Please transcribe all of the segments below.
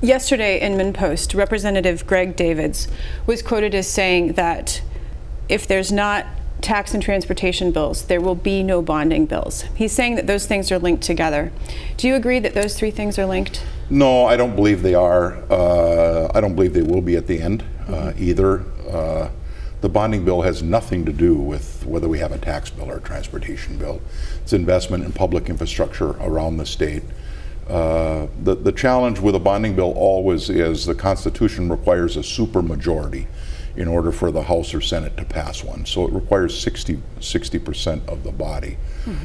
Yesterday in MinnPost, Representative Greg Davids was quoted as saying that if there's not tax and transportation bills, there will be no bonding bills. He's saying that those things are linked together. Do you agree that those three things are linked? No, I don't believe they are. I don't believe they will be at the end either. The bonding bill has nothing to do with whether we have a tax bill or a transportation bill. It's investment in public infrastructure around the state. The challenge with a bonding bill always is the Constitution requires a supermajority in order for the House or Senate to pass one. So it requires 60% of the body.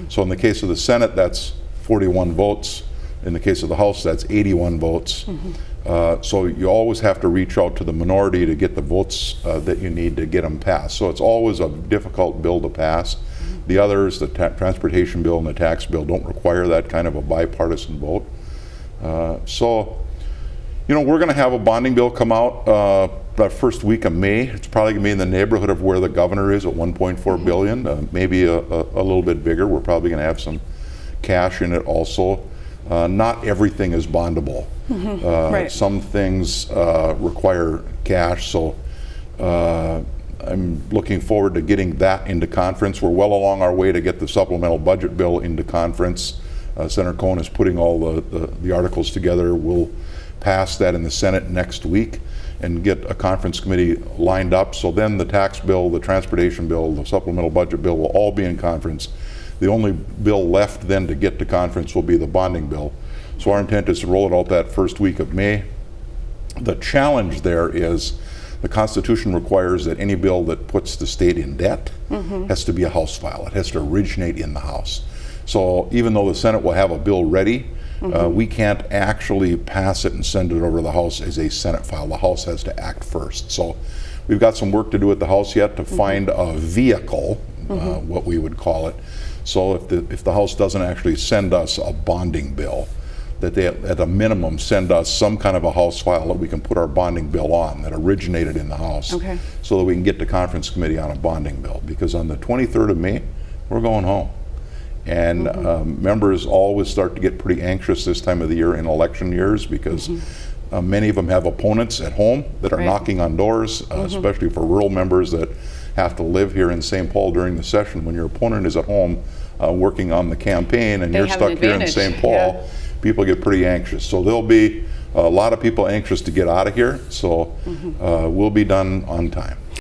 So in the case of the Senate, that's 41 votes. In the case of the House, that's 81 votes. So you always have to reach out to the minority to get the votes that you need to get them passed. So it's always a difficult bill to pass. The others, the transportation bill and the tax bill, don't require that kind of a bipartisan vote. So, you know, we're going to have a bonding bill come out the first week of May. It's probably going to be in the neighborhood of where the governor is at 1.4 billion, maybe a little bit bigger. We're probably going to have some cash in it also. Not everything is bondable. Right. Some things require cash, so I'm looking forward to getting that into conference. We're well along our way to get the supplemental budget bill into conference. Senator Cohen is putting all the articles together. We'll pass that in the Senate next week and get a conference committee lined up. So then the tax bill, the transportation bill, the supplemental budget bill will all be in conference. The only bill left then to get to conference will be the bonding bill. So our intent is to roll it out that first week of May. The challenge there is the Constitution requires that any bill that puts the state in debt has to be a House file. It has to originate in the House. So even though the Senate will have a bill ready, we can't actually pass it and send it over to the House as a Senate file. The House has to act first. So we've got some work to do at the House yet to find a vehicle, what we would call it. So if the House doesn't actually send us a bonding bill, that they at a minimum send us some kind of a House file that we can put our bonding bill on that originated in the House, so that we can get to conference committee on a bonding bill. Because on the 23rd of May, we're going home. And members always start to get pretty anxious this time of the year in election years because many of them have opponents at home that are knocking on doors, especially for rural members that have to live here in St. Paul during the session. When your opponent is at home working on the campaign and you're stuck here in St. Paul, people get pretty anxious. So there'll be a lot of people anxious to get out of here, so we'll be done on time.